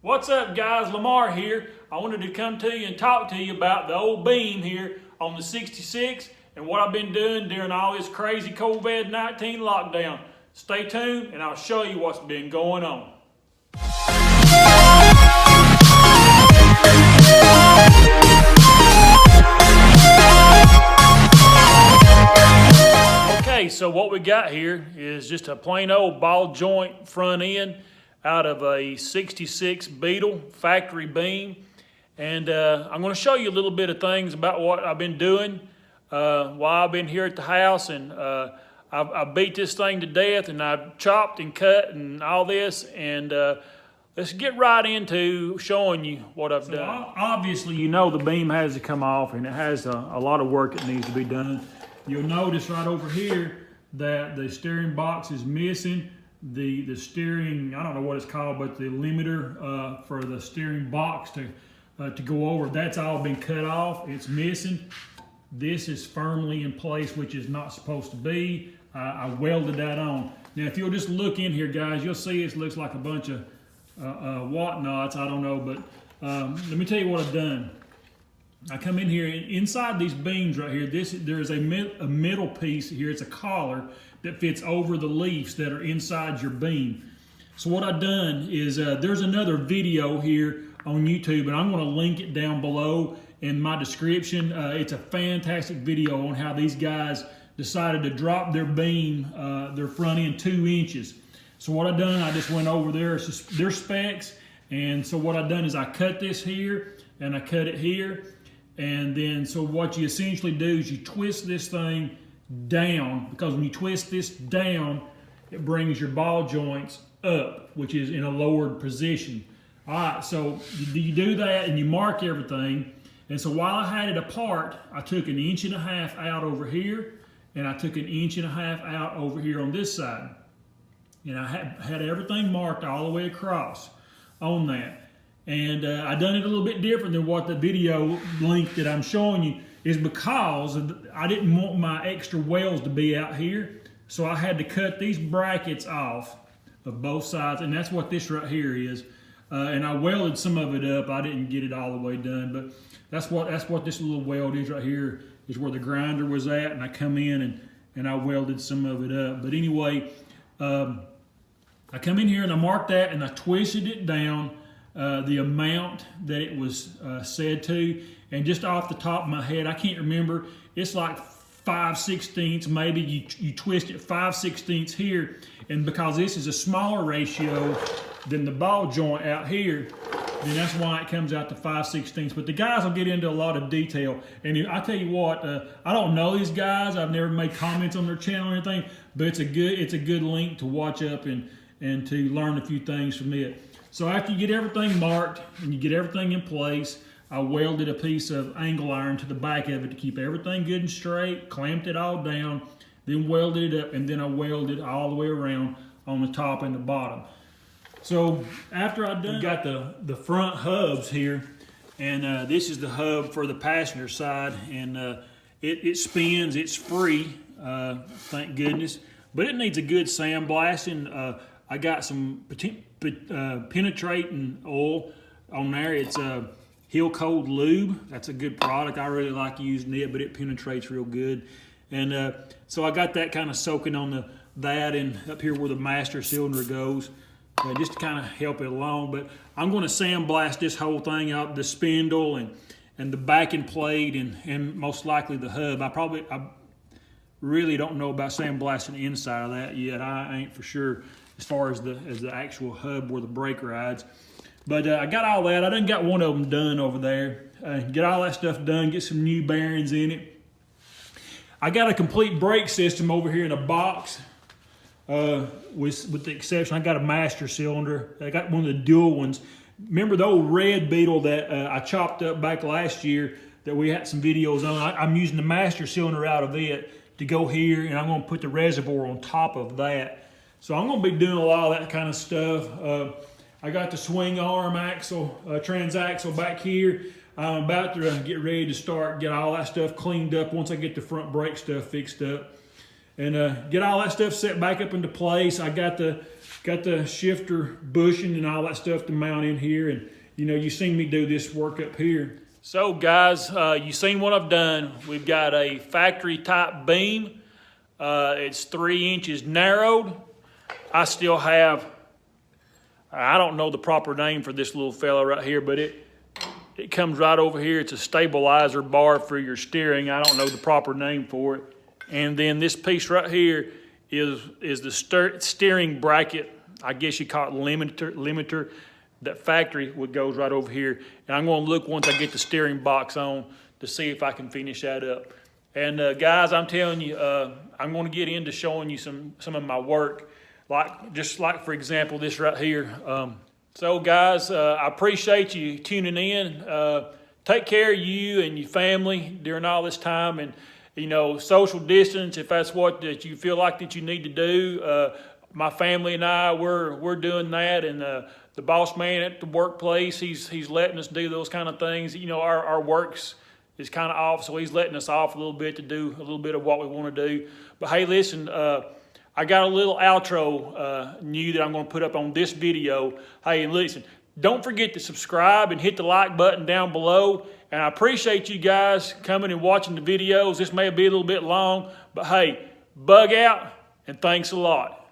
What's up, guys? Lamar here. I wanted to come to you and talk to you about the old beam here on the 66 and what I've been doing during all this crazy COVID-19 lockdown. Stay tuned and I'll show you what's been going on. Okay, so what we got here is just a plain old ball joint front end out of a 66 Beetle factory beam. And I'm going to show you a little bit of things about what I've been doing while I've been here at the house. And I beat this thing to death, and I've chopped and cut and all this. And let's get right into showing you what I've done. Obviously, you know the beam has to come off, and it has a lot of work that needs to be done. You'll notice right over here that the steering box is missing. The steering, I don't know what it's called, but the limiter for the steering box to go over, that's all been cut off. It's missing. This is firmly in place, which is not supposed to be. I welded that on. Now, if you'll just look in here, guys, you'll see it looks like a bunch of whatnots. I don't know, but let me tell you what I've done. I come in here, and inside these beams right here, there's a middle piece here. It's a collar that fits over the leaves that are inside your beam. So what I've done is there's another video here on YouTube, and I'm going to link it down below in my description. It's a fantastic video on how these guys decided to drop their beam, their front end 2 inches. So what I've done, I just went over their specs, and so what I've done is I cut this here, and I cut it here. And then, so what you essentially do is you twist this thing down, because when you twist this down, it brings your ball joints up, which is in a lowered position. All right, so you do that and you mark everything. And so while I had it apart, I took 1.5 inches out over here, and I took 1.5 inches out over here on this side. And I had everything marked all the way across on that. And I done it a little bit different than what the video link that I'm showing you is, because I didn't want my extra welds to be out here. So I had to cut these brackets off of both sides, and that's what this right here is. And I welded some of it up. I didn't get it all the way done, but that's what this little weld is right here, is where the grinder was at, and I come in and I welded some of it up. But anyway, I come in here and I marked that, and I twisted it down the amount that it was said to, and just off the top of my head, I can't remember, it's like 5/16, maybe you twist it 5/16 here, and because this is a smaller ratio than the ball joint out here, then that's why it comes out to 5/16. But the guys will get into a lot of detail, and I tell you what, I don't know these guys, I've never made comments on their channel or anything, but it's a good link to watch up and to learn a few things from it. So after you get everything marked and you get everything in place, I welded a piece of angle iron to the back of it to keep everything good and straight, clamped it all down, then welded it up, and then I welded all the way around on the top and the bottom. So after I've done, we got the front hubs here, and this is the hub for the passenger side, and it spins, it's free, thank goodness, but it needs a good sandblasting. I got some penetrating oil on there. It's a Heel Cold Lube. That's a good product. I really like using it, but it penetrates real good. And so I got that kind of soaking on that and up here where the master cylinder goes, just to kind of help it along. But I'm going to sandblast this whole thing out, the spindle and the backing plate and most likely the hub. I really don't know about sandblasting the inside of that yet. I ain't for sure as far as the actual hub where the brake rides. But I got all that. I done got one of them done over there. Get all that stuff done, get some new bearings in it. I got a complete brake system over here in a box, with the exception, I got a master cylinder. I got one of the dual ones. Remember the old red Beetle that I chopped up back last year that we had some videos on? I'm using the master cylinder out of it to go here, and I'm going to put the reservoir on top of that. So I'm going to be doing a lot of that kind of stuff. I got the swing arm axle, transaxle back here. I'm about to get ready to get all that stuff cleaned up once I get the front brake stuff fixed up. And get all that stuff set back up into place. I got the got the shifter bushing and all that stuff to mount in here. And you know, you seen me do this work up here. So guys, you seen what I've done. We've got a factory type beam. It's 3 inches narrowed. I still have, I don't know the proper name for this little fella right here, but it comes right over here. It's a stabilizer bar for your steering. I don't know the proper name for it. And then this piece right here is the steering bracket. I guess you call it limiter. That factory goes right over here. And I'm going to look once I get the steering box on to see if I can finish that up. And guys, I'm telling you, I'm going to get into showing you some of my work. Just like for example, this right here. So guys, I appreciate you tuning in. Take care of you and your family during all this time. And you know, social distance, if that's what that you feel like that you need to do. My family and I, we're doing that. And the boss man at the workplace, he's letting us do those kind of things. You know, our works is kind of off, so he's letting us off a little bit to do a little bit of what we want to do. But hey, listen, I got a little outro new that I'm going to put up on this video. Hey, and listen, don't forget to subscribe and hit the like button down below. And I appreciate you guys coming and watching the videos. This may be a little bit long, but hey, bug out and thanks a lot.